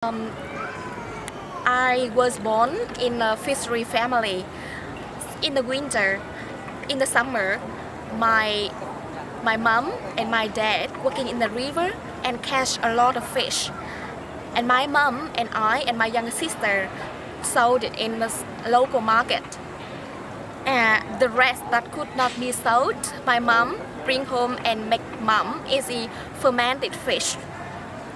Um, I was born in a fishery family. In the winter, in the summer, my my mom and my dad working in the river and catch a lot of fish. And my mom and I and my younger sister sold it in the local market. And the rest that could not be sold, my mom bring home and make mom easy fermented fish.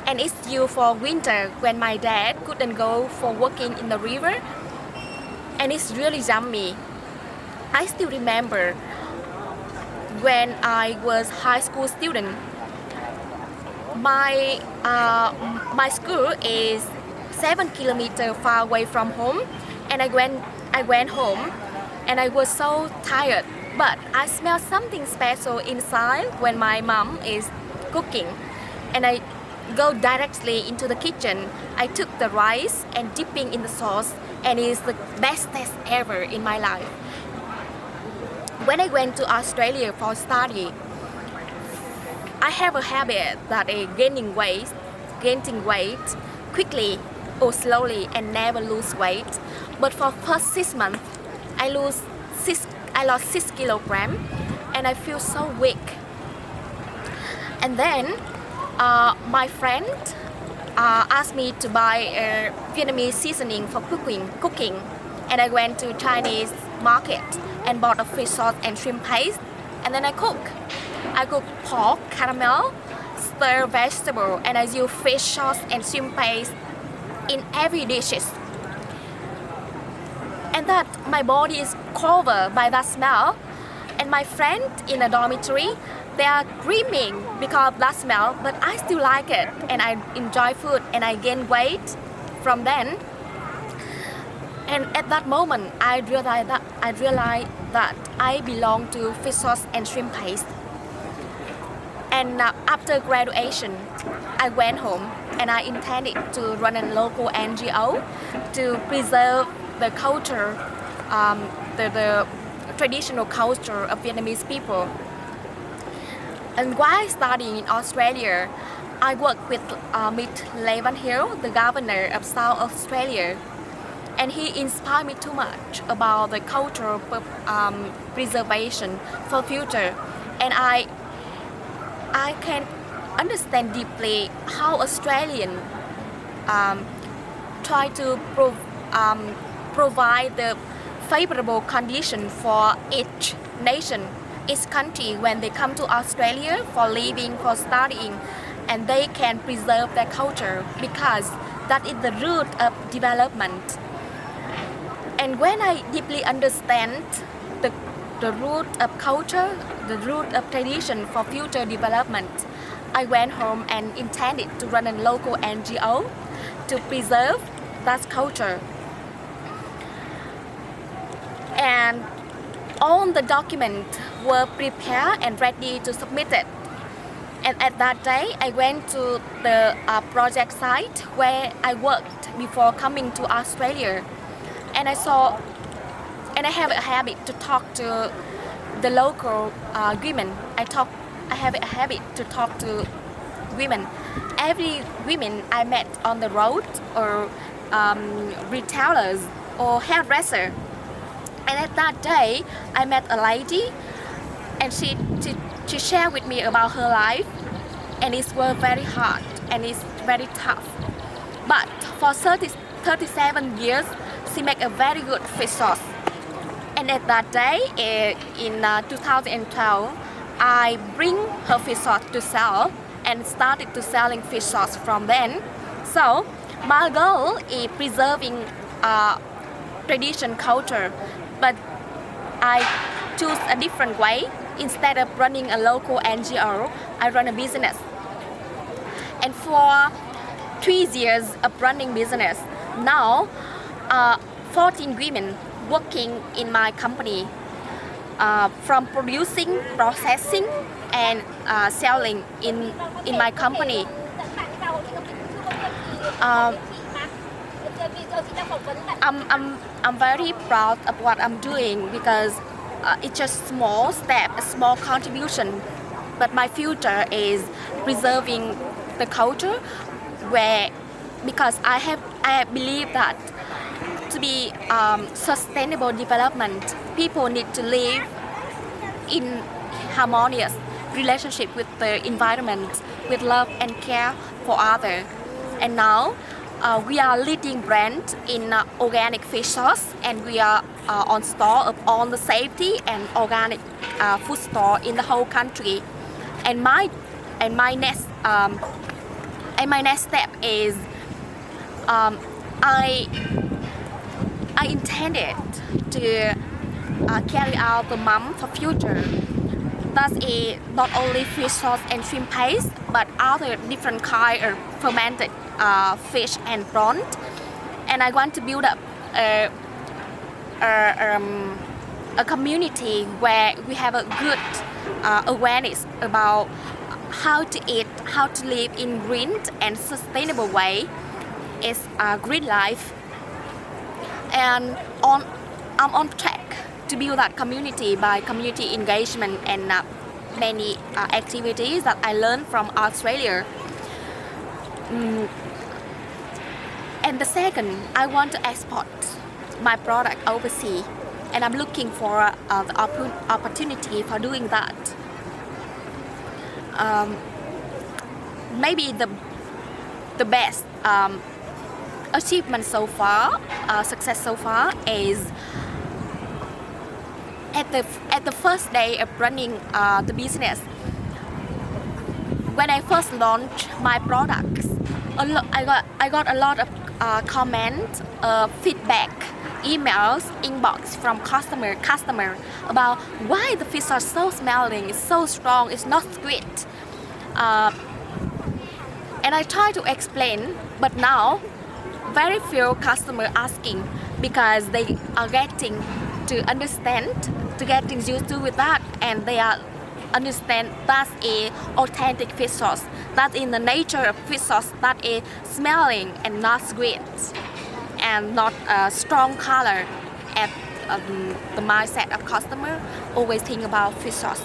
And it's due for winter when my dad couldn't go for working in the river, and it's really yummy. I still remember when I was high school student. My school is 7 kilometers far away from home, and I went home, and I was so tired. But I smelled something special inside when my mom is cooking, and I go directly into the kitchen. I took the rice and dipping in the sauce, and it's the best taste ever in my life. When I went to Australia for study, I have a habit that is gaining weight quickly or slowly and never lose weight. But for first 6 months, I lost 6 kilograms, and I feel so weak. And then my friend asked me to buy a Vietnamese seasoning for cooking, and I went to Chinese market and bought a fish sauce and shrimp paste, and then I cook pork, caramel, stir vegetable, and I use fish sauce and shrimp paste in every dishes. And that my body is covered by that smell, and my friend in a dormitory, they are screaming because of that smell, but I still like it, and I enjoy food, and I gain weight from then. And at that moment, I realized that I belong to fish sauce and shrimp paste. And after graduation, I went home, and I intended to run a local NGO to preserve the culture, the traditional culture of Vietnamese people. And while studying in Australia, I worked with Mr. Levan Hill, the governor of South Australia, and he inspired me too much about the cultural preservation for future. And I can understand deeply how Australians try to provide the favorable condition for each nation, each country when they come to Australia for living, for studying, and they can preserve their culture because that is the root of development. And when I deeply understand the root of culture, the root of tradition for future development, I went home and intended to run a local NGO to preserve that culture. And all the documents were prepared and ready to submit it. And at that day, I went to the project site where I worked before coming to Australia. And I have a habit to talk to the local women. I have a habit to talk to women. Every women I met on the road, or retailers or hairdresser. And at that day, I met a lady, and she shared with me about her life, and it was very hard and it's very tough. But for 37 years, she make a very good fish sauce. And at that day, in 2012, I bring her fish sauce to sell and started to selling fish sauce from then. So my goal is preserving tradition culture, but I choose a different way. Instead of running a local NGO, I run a business. And for 3 years of running business, now 14 women working in my company, from producing, processing, and selling in my company. I'm very proud of what I'm doing because it's just small step, a small contribution. But my future is preserving the culture where because I believe that to be sustainable development, people need to live in harmonious relationship with the environment, with love and care for others. And now we are leading brand in organic fish sauce, and we are on store of all the safety and organic food store in the whole country. And my next step is I intended to carry out the mum for future. That is not only fish sauce and shrimp paste, but other different kind of fermented fish and prawn. And I want to build up a community where we have a good awareness about how to eat, how to live in green and sustainable way. It's a green life, and I'm on track to build that community by community engagement and many activities that I learned from Australia. And the second, I want to export my product overseas, and I'm looking for the opportunity for doing that. Maybe the best achievement so far, success so far, is at the first day of running the business. When I first launched my products, I got a lot of comments, feedback, emails, inbox from customer about why the fish are so smelling, it's so strong, it's not sweet. And I try to explain, but now very few customers asking, because they are getting to understand, to getting used to with that, and they are understand that's a authentic fish sauce, that's in the nature of fish sauce, that is smelling and not sweet and not a strong color. And the mindset of customer always think about fish sauce.